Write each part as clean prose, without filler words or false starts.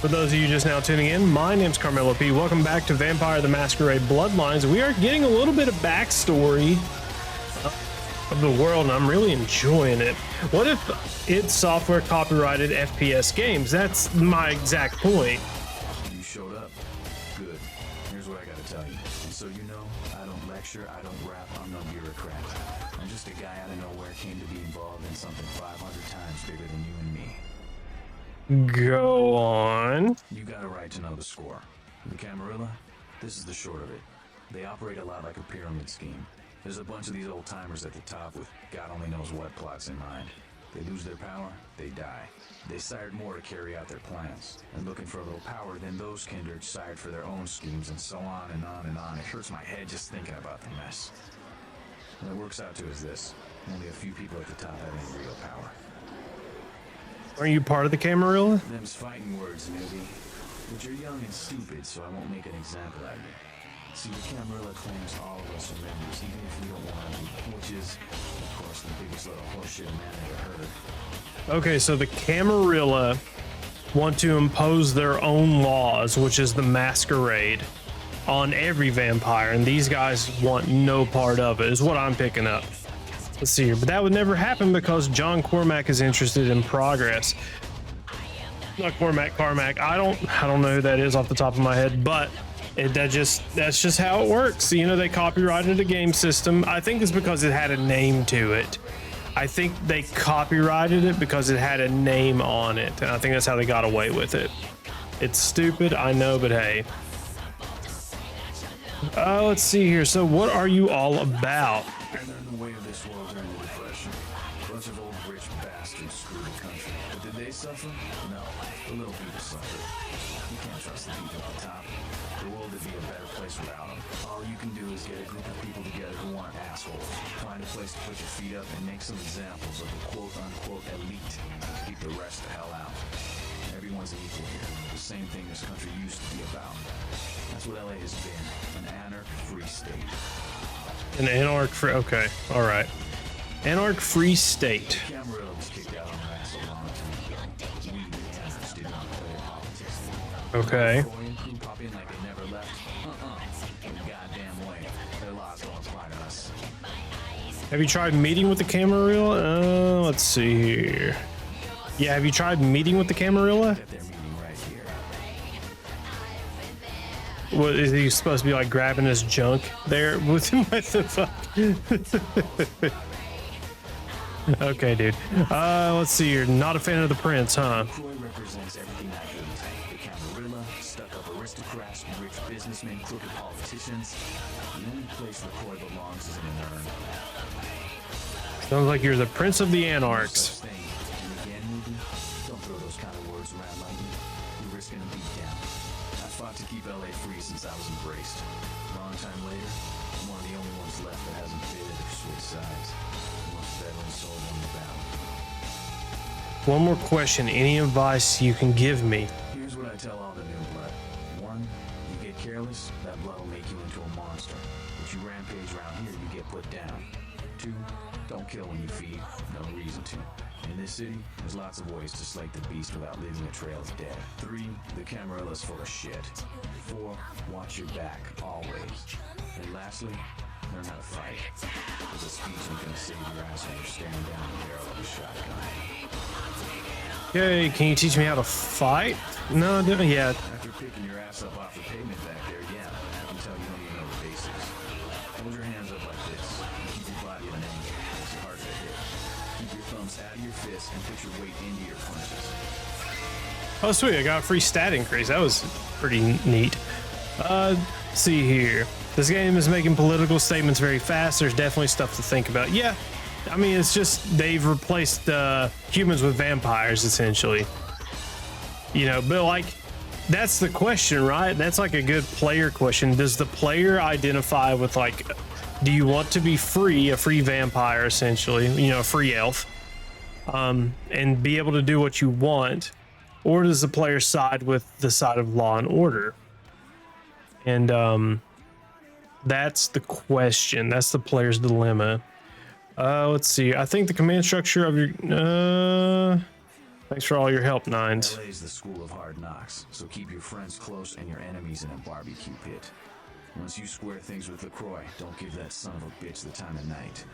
For those of you just now tuning in, my name's CarmelOP. Welcome back to Vampire the Masquerade Bloodlines. We are getting a little bit of backstory of the world, and I'm really enjoying it. What if id Software copyrighted FPS games? That's my exact point. You showed up. Good. Here's what I gotta tell you. So you know, I don't lecture, I don't rap, I'm no bureaucrat. I'm just a guy out of nowhere came to be involved in something 500 times bigger than you and me. Go on. You got a right to know the score. The Camarilla, this is the short of it. They operate a lot like a pyramid scheme. There's a bunch of these old timers at the top with God only knows what plots in mind. They lose their power, they die. They sired more to carry out their plans. And looking for a little power, then those kindred sired for their own schemes, and so on and on and on. It hurts my head just thinking about the mess. What it works out to is this. Only a few people at the top have any real power. Are you part of the Camarilla? Them's fighting words, maybe. But you're young and stupid, so I won't make an example out of you. See, the Camarilla claims all of us are members, even if we don't want to be, which is, of course, the biggest little horseshit man ever heard. Okay, so the Camarilla want to impose their own laws, which is the Masquerade, on every vampire, and these guys want no part of it, is what I'm picking up. Let's see here, but that would never happen because John Cormack is interested in progress. Not Cormac, Carmack. I don't know who that is off the top of my head, but that's just how it works. You know, they copyrighted a game system. I think it's because it had a name to it. I think they copyrighted it because it had a name on it, and I think that's how they got away with it. It's stupid, I know, but hey. Let's see here. So what are you all about? They're in the way of this world during the Depression. A bunch of old rich bastards screwed the country. But did they suffer? No. The little people suffered. You can't trust the people at the top. The world would be a better place without them. All you can do is get a group of people together who aren't assholes. Find a place to put your feet up and make some examples of the quote-unquote elite. Keep the rest the hell out. Everyone's equal here. The same thing this country used to be about. That's what LA has been. An anarch-free state. An anarch-free... Okay, all right. Anarch-free state. The Camarilla was kicked out on their ass a long time ago. We, the anarchs, did not play politics. Okay. Crew pop in like they never left. No goddamn way. Their laws don't apply to us. Have you tried meeting with the Camarilla? Let's see here. Yeah, have you tried meeting with the Camarilla? They're meeting right here. What is he supposed to be like grabbing his junk there? What the fuck? Okay, dude. Let's see. You're not a fan of the prince, huh? Croy represents everything I hate. The Camarilla, stuck-up aristocrats, rich businessmen, crooked politicians. The only place where Croy belongs is in an urn. Sounds like you're the prince of the No anarchs. such thing. And again, maybe, don't throw those kind of words around lightly. You're risking a beatdown. I fought to keep LA free since I was embraced. A long time later, I'm one of the only ones left that hasn't bid or switched sides. Most veterans sold on the battle. One more question. Any advice you can give me? Here's what I tell all the new blood. One, you get careless, that blood will make you into a monster. But you rampage around here, you get put down. Two, don't kill when you feed. No reason to. In this city, there's lots of ways to slake the beast without leaving a trail of dead. Three, the Camarilla's full of shit. Four, watch your back, always. And lastly, learn how to fight. There's a speech ain't gonna save your ass when you're staring down the barrel of a shotgun. Okay, can you teach me how to fight? No, yeah. After picking your ass up off the pavement back there, yeah, I can tell you don't even know the basics. Hold your hands up like this, and keep your body at an angle. Makes it harder to hit. Keep your thumbs out of your fists and put your weight into your punches. Oh, sweet. I got a free stat increase. That was pretty neat. See here. This game is making political statements very fast. There's definitely stuff to think about. Yeah. I mean, it's just they've replaced humans with vampires, essentially. You know, but like, that's the question, right? That's like a good player question. Does the player identify with, like, do you want to be free, a free vampire, essentially, you know, a free elf, and be able to do what you want? Or does the player side with the side of law and order? And that's the question. That's the player's dilemma. Let's see. I think the command structure of your Thanks for all your help, Nines. LA's the school of hard knocks, so keep your friends close and your enemies in a barbecue pit. Once you square things with LaCroix, don't give that son of a bitch the time of night.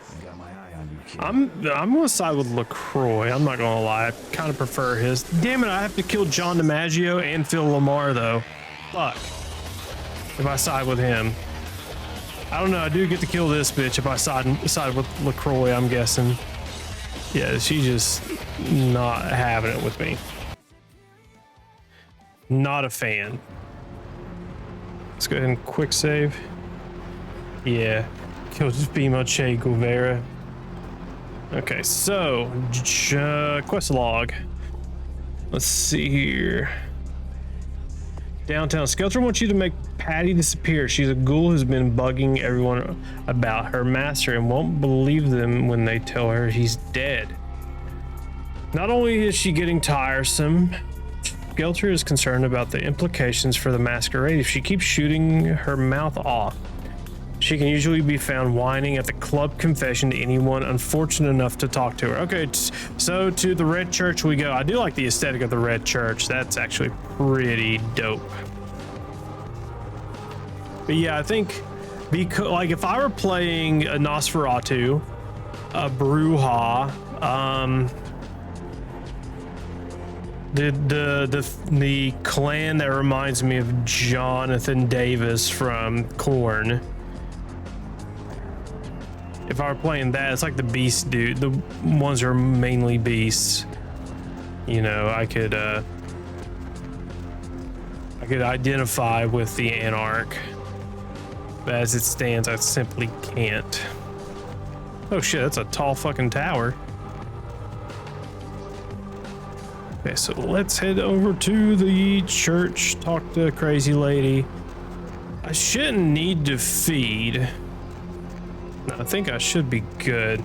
I got my eye on you, kid. I'm gonna side with LaCroix. I'm not gonna lie. I kind of prefer his. Damn it! I have to kill John DiMaggio and Phil Lamar though. Fuck. If I side with him, I don't know. I do get to kill this bitch if I side with LaCroix. I'm guessing. Yeah, she's just not having it with me. Not a fan. Let's go ahead and quick save. Yeah. Killed female Che Guevara. Okay, so quest log. Let's see here. Downtown. Skelter wants you to make Patty disappear. She's a ghoul who's been bugging everyone about her master and won't believe them when they tell her he's dead. Not only is she getting tiresome, Skelter is concerned about the implications for the Masquerade if she keeps shooting her mouth off. She can usually be found whining at the club confession to anyone unfortunate enough to talk to her. Okay, so to the Red Church we go. I do like the aesthetic of the Red Church. That's actually pretty dope. But yeah, I think because like if I were playing a Nosferatu, a Bruja, the clan that reminds me of Jonathan Davis from Korn. If I were playing that, it's like the beast dude, the ones that are mainly beasts. You know, I could identify with the Anarch, but as it stands, I simply can't. Oh shit, that's a tall fucking tower. Okay, so let's head over to the church, talk to Crazy Lady. I shouldn't need to feed. I think I should be good.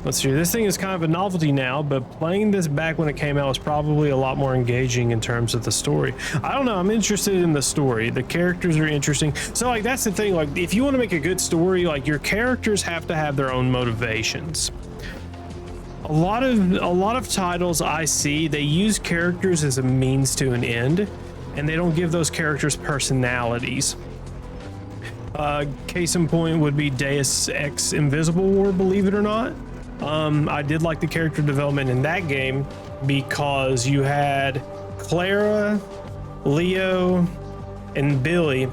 Let's see, this thing is kind of a novelty now, but playing this back when it came out was probably a lot more engaging in terms of the story. I don't know, I'm interested in the story. The characters are interesting. So like that's the thing, like if you want to make a good story, like your characters have to have their own motivations. A lot of titles I see, they use characters as a means to an end, and they don't give those characters personalities. Case in point would be Deus Ex Invisible War, believe it or not. I did like the character development in that game because you had Clara, Leo, and Billy.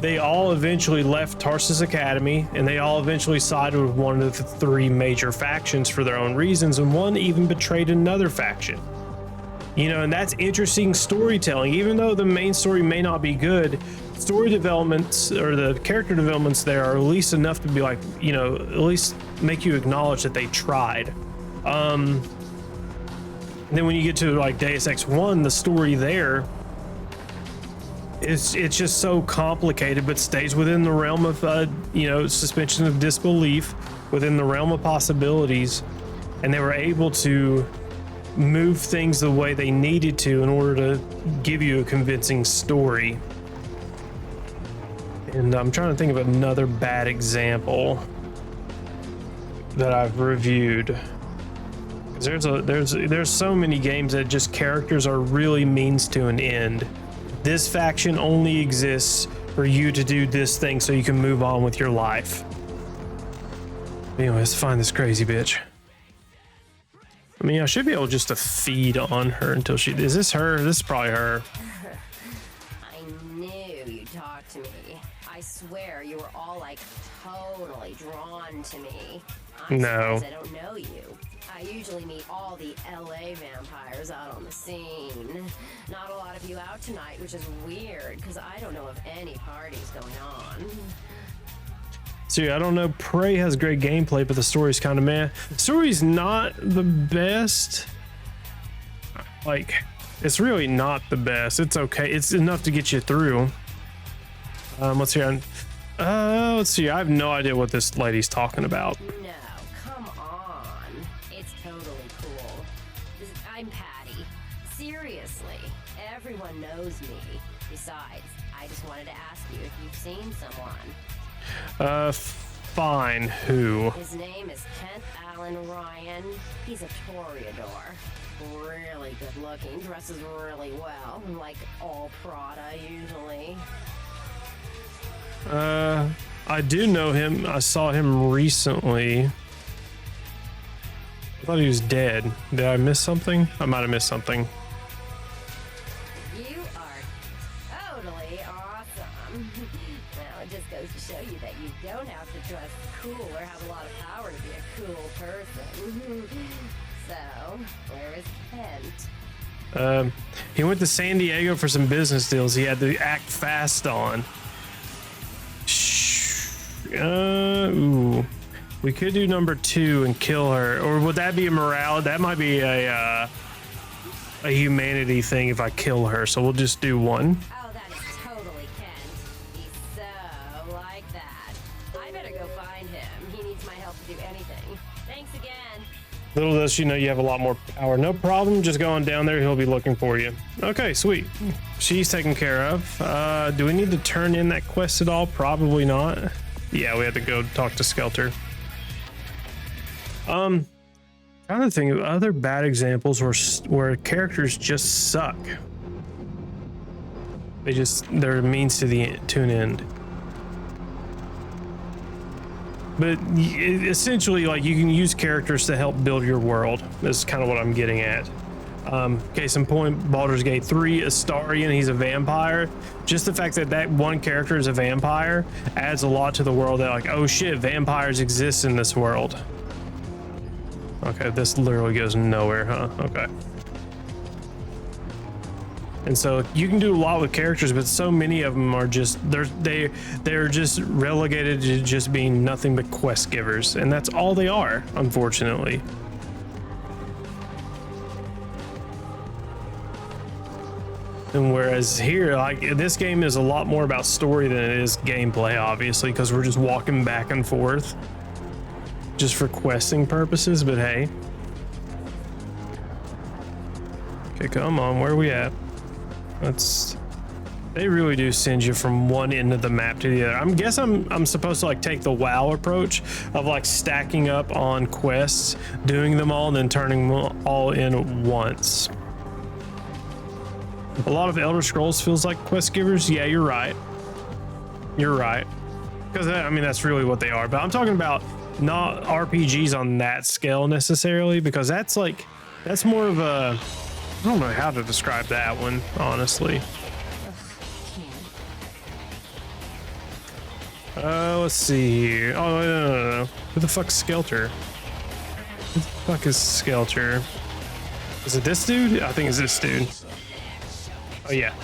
They all eventually left Tarsus Academy, and they all eventually sided with one of the three major factions for their own reasons, and one even betrayed another faction. You know, and that's interesting storytelling. Even though the main story may not be good, story developments or the character developments there are at least enough to be like, you know, at least make you acknowledge that they tried. And then when you get to like Deus Ex 1, the story there, it's just so complicated, but stays within the realm of, you know, suspension of disbelief, within the realm of possibilities. And they were able to move things the way they needed to in order to give you a convincing story. And I'm trying to think of another bad example that I've reviewed. There's so many games that just characters are really means to an end. This faction only exists for you to do this thing so you can move on with your life. Anyway, let's find this crazy bitch. I mean, I should be able just to feed on her until she... Is this her? This is probably her. I knew you'd talk to me. I swear you were all like totally drawn to me. I'm surprised I don't know you. I usually meet all the LA vampires out on the scene. Not a lot of you out tonight, which is weird because I don't know of any parties going on. See, I don't know. Prey has great gameplay, but the story's kind of meh. The story's not the best. Like, it's really not the best. It's okay. It's enough to get you through. Let's see. Let's see. I have no idea what this lady's talking about. No, come on. It's totally cool. I'm Patty. Seriously, everyone knows me. Besides, I just wanted to ask you if you've seen someone. Fine, who? His name is Kent Allen Ryan. He's a Toreador. Really good looking, dresses really well, like all Prada usually. I do know him. I saw him recently. I thought he was dead. Did I miss something? I might have missed something. You are totally awesome. Well, it just goes to show you that you don't have to dress cool or have a lot of power to be a cool person. So, where is Kent? He went to San Diego for some business deals. He had to act fast on. Ooh. We could do number 2 and kill her, or would that be a morale? That might be a humanity thing if I kill her. So we'll just do 1. Oh, that is totally Kent. He's so like that. I better go find him. He needs my help to do anything. Thanks again. Little does she know you have a lot more power. No problem. Just go on down there. He'll be looking for you. Okay, sweet. She's taken care of. Do we need to turn in that quest at all? Probably not. Yeah, we have to go talk to Skelter. Trying to think of other bad examples where characters just suck. They're means to an end. But essentially, like, you can use characters to help build your world. That's kind of what I'm getting at. Case in point, Baldur's Gate 3, Astarion, he's a vampire. Just the fact that that one character is a vampire adds a lot to the world. That, like, oh shit, vampires exist in this world. Okay, this literally goes nowhere, huh? Okay. And so you can do a lot with characters, but so many of them are just they're just relegated to just being nothing but quest givers, and that's all they are, unfortunately. And whereas here, like, this game is a lot more about story than it is gameplay, obviously, because we're just walking back and forth just for questing purposes. But hey, okay, come on, where are we at? They really do send you from one end of the map to the other. I'm supposed to, like, take the WoW approach of, like, stacking up on quests, doing them all, and then turning them all in once. A lot of Elder Scrolls feels like quest givers. Yeah, you're right. You're right. Because, I mean, that's really what they are. But I'm talking about not RPGs on that scale necessarily, because that's more of a, I don't know how to describe that one, honestly. Let's see here. Oh, no. Who the fuck's Skelter? Who the fuck is Skelter? Is it this dude? I think it's this dude. Oh, yeah.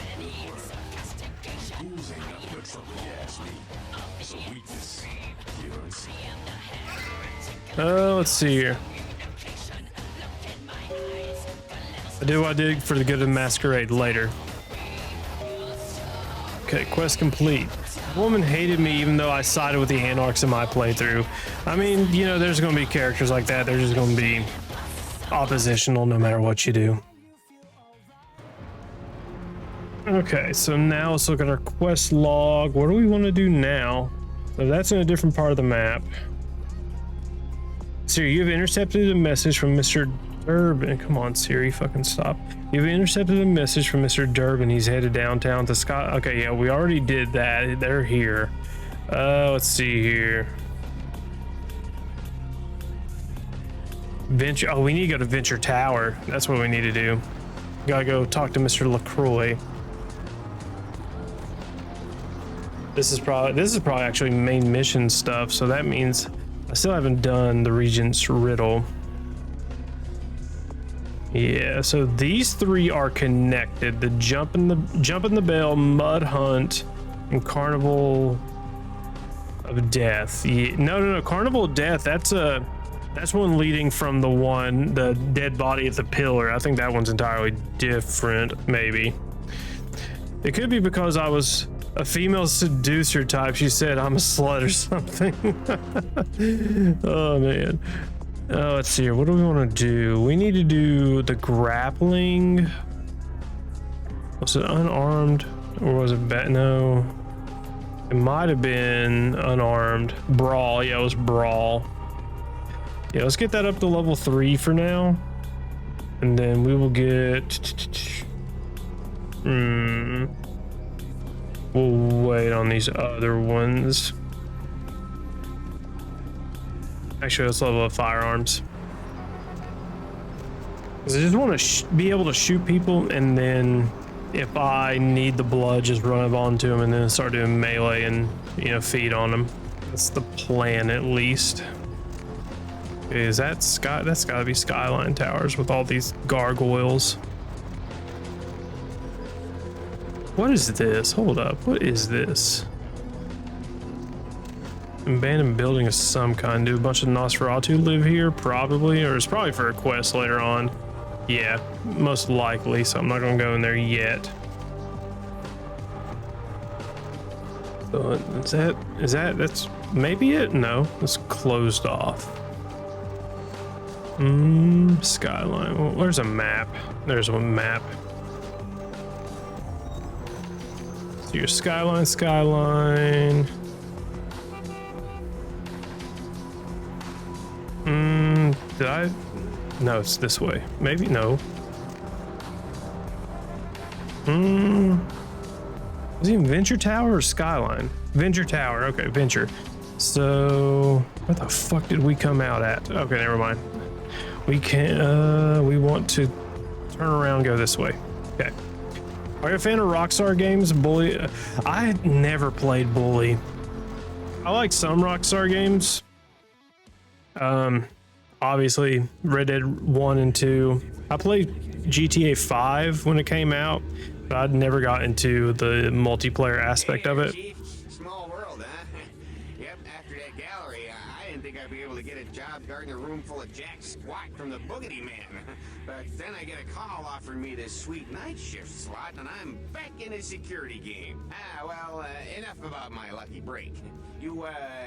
Let's see here. I did what I did for the good of Masquerade later. Okay, quest complete. The woman hated me even though I sided with the Anarchs in my playthrough. I mean, you know, there's going to be characters like that. They're just going to be oppositional no matter what you do. Okay, so now let's look at our quest log. What do we want to do now? So that's in a different part of the map. Siri, you have intercepted a message from Mr. Durbin. Come on, Siri, fucking stop. You've intercepted a message from Mr. Durbin. He's headed downtown to Scott. Okay, yeah, we already did that. They're here. Let's see here. Venture. Oh, we need to go to Venture Tower. That's what we need to do. Gotta go talk to Mr. LaCroix. This is probably actually main mission stuff. So that means I still haven't done the Regent's Riddle. Yeah, so these three are connected. The jump in the bell, Mud Hunt, and Carnival of Death. Yeah, no, Carnival of Death, that's one leading from the dead body at the pillar. I think that one's entirely different, maybe. It could be because I was a female seducer type. She said I'm a slut or something. Oh man. Let's see here. What do we want to do? We need to do the grappling. Was it unarmed or was it no? It might have been unarmed. Brawl. Yeah, it was brawl. Yeah, let's get that up to level 3 for now. And then we will get... We'll wait on these other ones. Actually, let's level up firearms. Because I just want to be able to shoot people, and then if I need the blood, just run up onto them and then start doing melee and, you know, feed on them. That's the plan, at least. Is that sky? That's got to be Skyline Towers with all these gargoyles. What is this? Hold up. What is this? Abandoned building of some kind. Do a bunch of Nosferatu live here? Probably. Or it's probably for a quest later on. Yeah, most likely. So I'm not going to go in there yet. So that's maybe it? No, it's closed off. Skyline. Well, there's a map. There's one map. So your skyline. Did I? No, it's this way. Maybe, no. Is it Venture Tower or Skyline? Venture Tower, okay, Venture. So, where the fuck did we come out at? Okay, never mind. We can't, we want to turn around, go this way. Okay. Are you a fan of Rockstar games? Bully? I never played Bully. I like some Rockstar games. Obviously Red Dead 1 and 2. I played GTA 5 when it came out, but I'd never got into the multiplayer aspect of it. Chief. Small world, huh? Yep, after that gallery, I didn't think I'd be able to get a job guarding a room full of Jack Squat from the Boogity Man. But then I get a call offering me this sweet night shift slot, and I'm back in the security game. Well, enough about my lucky break. You,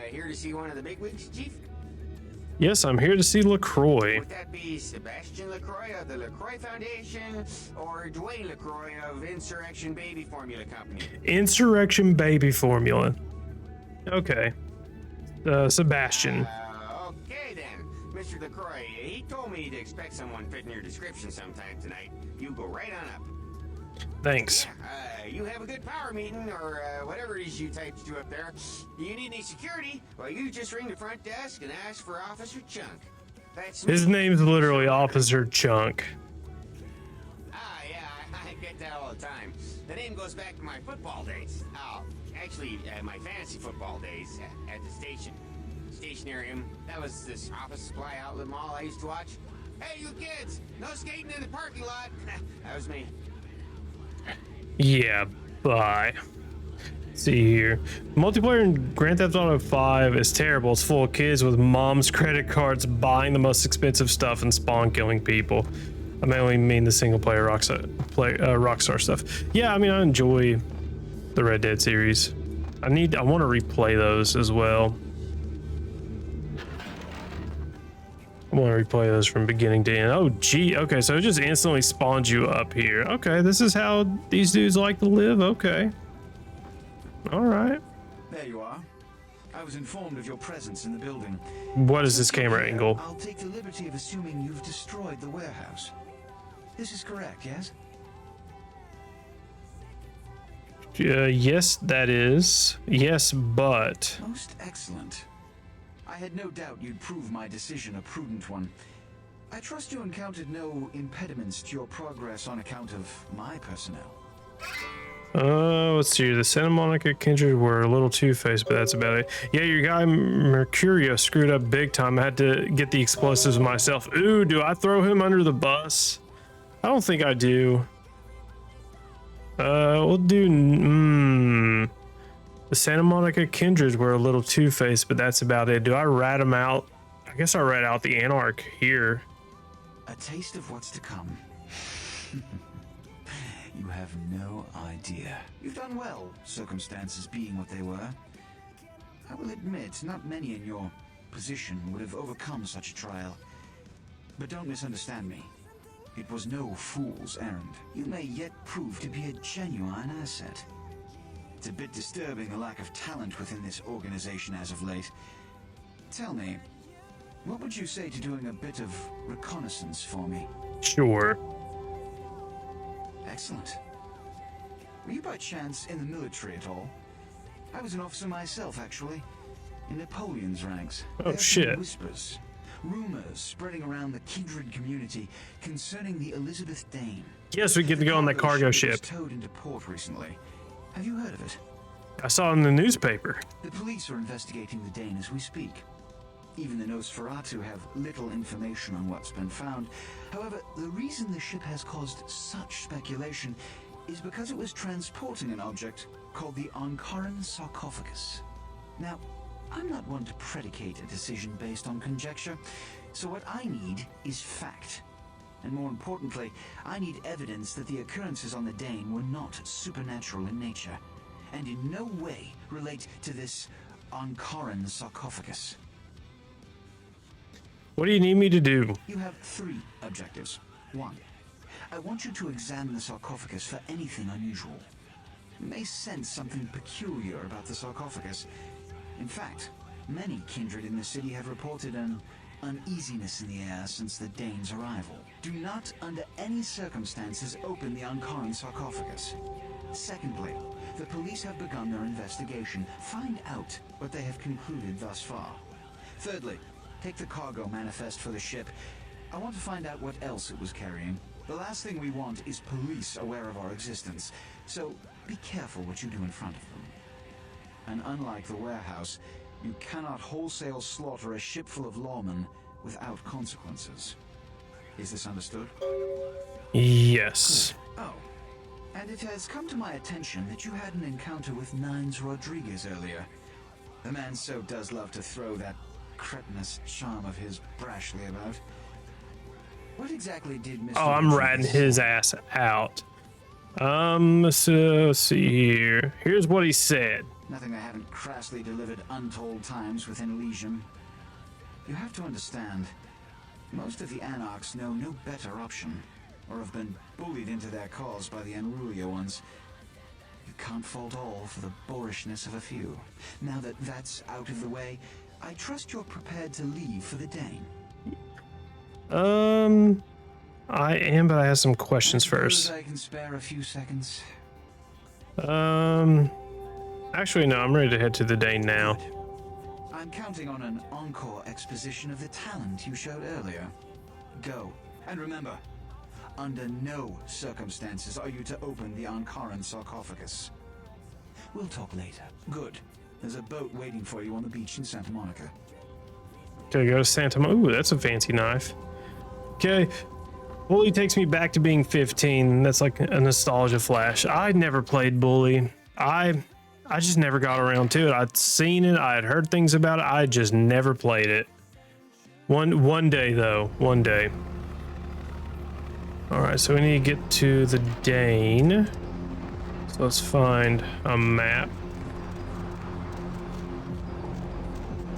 here to see one of the bigwigs, Chief? Yes, I'm here to see LaCroix. Would that be Sebastian LaCroix of the LaCroix Foundation, or Dwayne LaCroix of Insurrection Baby Formula Company? Insurrection Baby Formula. Okay. Sebastian. Okay then, Mr. LaCroix. He told me to expect someone fitting your description sometime tonight. You go right on up. Thanks. Yeah, you have a good power meeting, or whatever it is you typed to up there. Do you need any security? Well, you just ring the front desk and ask for Officer Chunk. That's His me. name's literally Officer Chunk. Yeah, I get that all the time. The name goes back to my football days. Actually, my fantasy football days at the station. Stationarium. That was this office supply outlet mall I used to watch. Hey, you kids! No skating in the parking lot! That was me. Yeah, bye. See here. Multiplayer in Grand Theft Auto 5 is terrible. It's full of kids with mom's credit cards buying the most expensive stuff and spawn killing people. I mainly mean the single player Rockstar stuff. Yeah, I mean, I enjoy the Red Dead series. I want to replay those as well. I want to replay those from beginning to end. Oh, gee. Okay, so it just instantly spawns you up here. Okay, this is how these dudes like to live. Okay. All right. There you are. I was informed of your presence in the building. What is this camera Here, angle? I'll take the liberty of assuming you've destroyed the warehouse. This is correct, yes? Yes, that is. Yes, but... Most excellent. I had no doubt you'd prove my decision a prudent one. I trust you encountered no impediments to your progress on account of my personnel. Let's see. The Santa Monica Kindred were a little two-faced, but that's about it. Yeah, your guy Mercurio screwed up big time. I had to get the explosives myself. Ooh, do I throw him under the bus? I don't think I do. We'll do... The Santa Monica Kindred were a little two-faced, but that's about it. Do I rat them out? I guess I rat out the Anarch here. A taste of what's to come. You have no idea. You've done well, circumstances being what they were. I will admit, not many in your position would have overcome such a trial. But don't misunderstand me. It was no fool's errand. You may yet prove to be a genuine asset. It's a bit disturbing the lack of talent within this organization as of late. Tell me, what would you say to doing a bit of reconnaissance for me? Sure. Excellent. Were you by chance in the military at all? I was an officer myself, actually, in Napoleon's ranks. Oh, There have been shit. Whispers, rumors spreading around the kindred community concerning the Elizabeth Dane. Yes, we get to go on that cargo was ship. towed into port recently. Have you heard of it? I saw it in the newspaper. The police are investigating the Dane as we speak. Even the Nosferatu have little information on what's been found. However, the reason the ship has caused such speculation is because it was transporting an object called the Ankaran sarcophagus. Now, I'm not one to predicate a decision based on conjecture, so what I need is fact. And more importantly, I need evidence that the occurrences on the Dane were not supernatural in nature, and in no way relate to this Ankaran sarcophagus. What do you need me to do? You have 3 objectives. 1. I want you to examine the sarcophagus for anything unusual. You may sense something peculiar about the sarcophagus. In fact, many kindred in the city have reported an uneasiness in the air since the Dane's arrival. Do not, under any circumstances, open the Ankaran sarcophagus. Secondly, the police have begun their investigation. Find out what they have concluded thus far. Thirdly, take the cargo manifest for the ship. I want to find out what else it was carrying. The last thing we want is police aware of our existence, so be careful what you do in front of them. And unlike the warehouse, you cannot wholesale slaughter a ship full of lawmen without consequences. Is this understood? Yes. Oh, and it has come to my attention that you had an encounter with Nines Rodriguez earlier. The man so does love to throw that cretinous charm of his brashly about. What exactly did Mr. Oh, I'm ratting Rodriguez his say? ass out. Let's see here. Here's what he said. Nothing I haven't crassly delivered untold times within Elysium. You have to understand, most of the Anarchs know no better option, or have been bullied into their cause by the unrulier ones. You can't fault all for the boorishness of a few. Now that that's out of the way, I trust you're prepared to leave for the Dane. I am, but I have some questions I suppose first. I can spare a few seconds. Actually, no, I'm ready to head to the Dane now. I'm counting on an encore exposition of the talent you showed earlier. Go. And remember, under no circumstances are you to open the Ankaran sarcophagus. We'll talk later. Good. There's a boat waiting for you on the beach in Santa Monica. Okay, go to Santa Monica. Ooh, that's a fancy knife. Okay. Bully takes me back to being 15. That's like a nostalgia flash. I never played Bully. I just never got around to it. I'd seen it. I had heard things about it. I just never played it. One day though. One day. All right, so we need to get to the Dane. So let's find a map.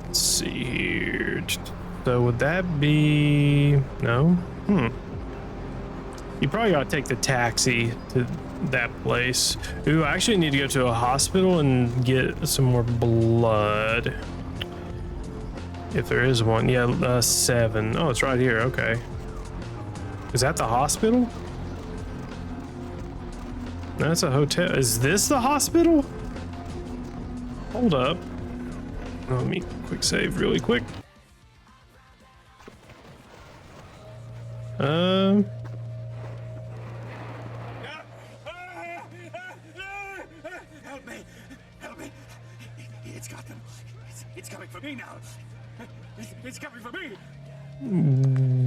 Let's see here. So would that be no? You probably gotta take the taxi to that place. Ooh, I actually need to go to a hospital and get some more blood. If there is one. Yeah, 7. Oh, it's right here. Okay. Is that the hospital? That's a hotel. Is this the hospital? Hold up. Let me quick save really quick. Help me! Help me! It's got them. It's coming for me now. It's coming for me.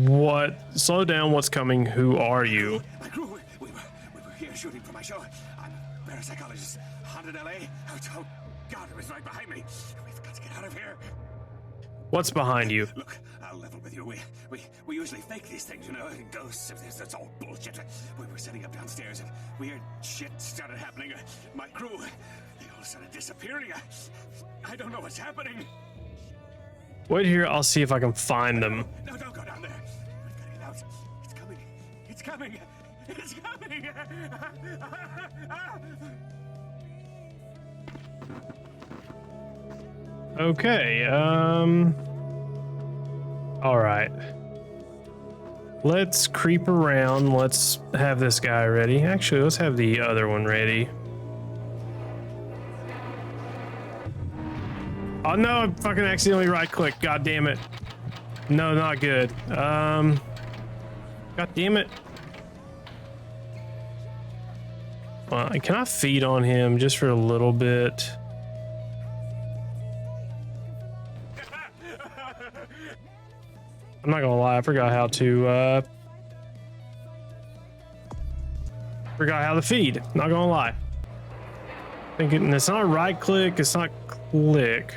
What? Slow down. What's coming? Who are you? My crew. We were here shooting for my show. I'm a parapsychologist. Haunted LA. Oh God, it was right behind me. We've got to get out of here. What's behind you? Look, I'll level with you. We usually fake these things, you know, ghosts. That's all bullshit. We were sitting up downstairs and weird shit started happening. My crew, they all started disappearing. I don't know what's happening. Wait here. I'll see if I can find them. No, don't go down there. We've got to get out. It's coming. It's coming. It's coming. Okay, all right. Let's creep around. Let's have this guy ready. Actually, let's have the other one ready. Oh no, I fucking accidentally right click. God damn it. No, not good. God damn it. Can I feed on him just for a little bit? I'm not gonna lie, I forgot how to feed. Not gonna lie. Thinking it's not right click, it's not click.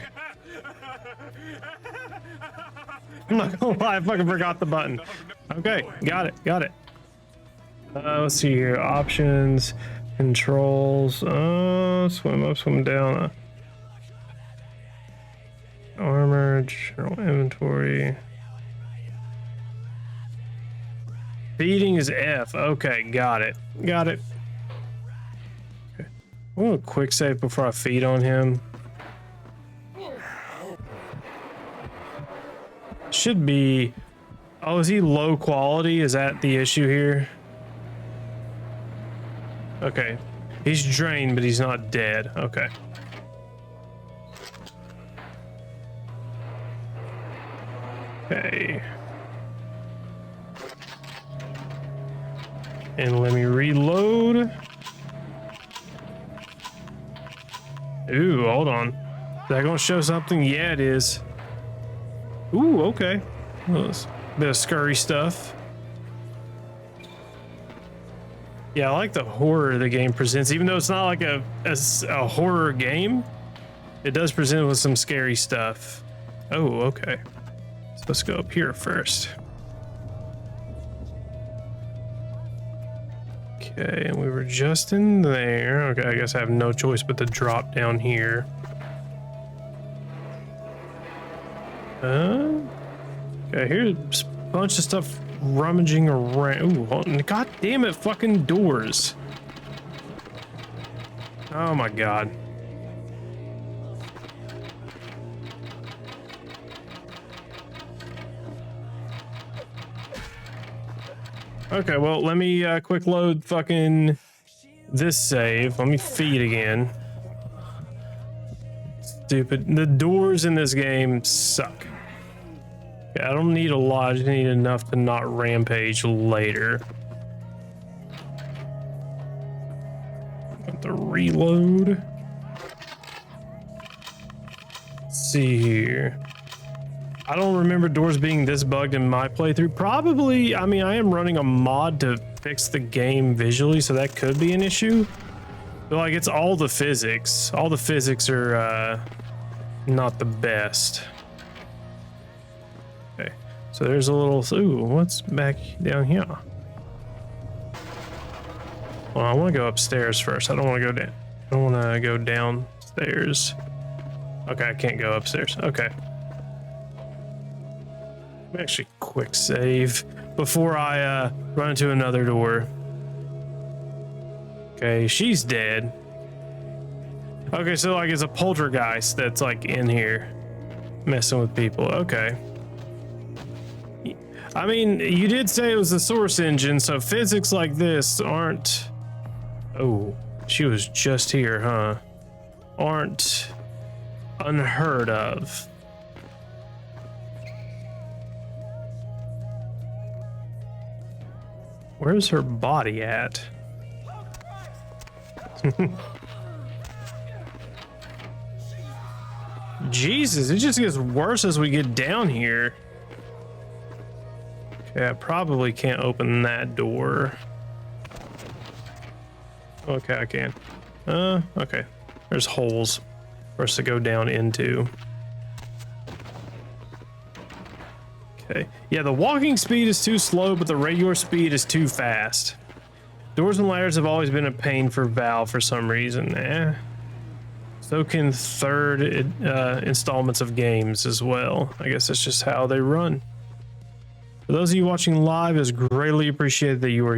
I'm not gonna lie, I fucking forgot the button. Okay, got it. Let's see here. Options, controls, swim up, swim down. Armor, general inventory. Feeding is F. Okay, got it. Okay. I'm gonna quick save before I feed on him. Should be. Oh, is he low quality? Is that the issue here? Okay. He's drained, but he's not dead. Okay. Okay. And let me reload. Ooh, hold on. Is that gonna show something? Yeah, it is. Ooh, okay. Well, a bit of scurry stuff. Yeah, I like the horror the game presents. Even though it's not like a horror game, it does present with some scary stuff. Oh, okay. So let's go up here first. Okay, and we were just in there. Okay, I guess I have no choice but to drop down here. Okay, here's a bunch of stuff rummaging around. Ooh, god damn it, fucking doors. Oh my god. Okay, well, let me quick load fucking this save. Let me feed again. Stupid. The doors in this game suck. Okay, I don't need a lot. I just need enough to not rampage later. Got the reload. Let's see here. I don't remember doors being this bugged in my playthrough. Probably, I mean, I am running a mod to fix the game visually, so that could be an issue. But like, it's all the physics. All the physics are not the best. Okay, so there's a little, ooh, what's back down here? Well, I want to go upstairs first. I don't want to go down. I don't want to go downstairs. Okay, I can't go upstairs. Okay. Actually, quick save before I run into another door. Okay, she's dead. Okay, so like it's a poltergeist that's like in here messing with people. Okay. I mean, you did say it was the source engine, so physics like this aren't... Oh, she was just here, huh? Aren't unheard of. Where's her body at? Jesus, it just gets worse as we get down here. Okay, I probably can't open that door. Okay, I can. Okay. There's holes for us to go down into. Okay. Yeah, the walking speed is too slow, but the regular speed is too fast. Doors and ladders have always been a pain for Valve for some reason. So can third installments of games as well. I guess that's just how they run. For those of you watching live, it's greatly appreciated that you are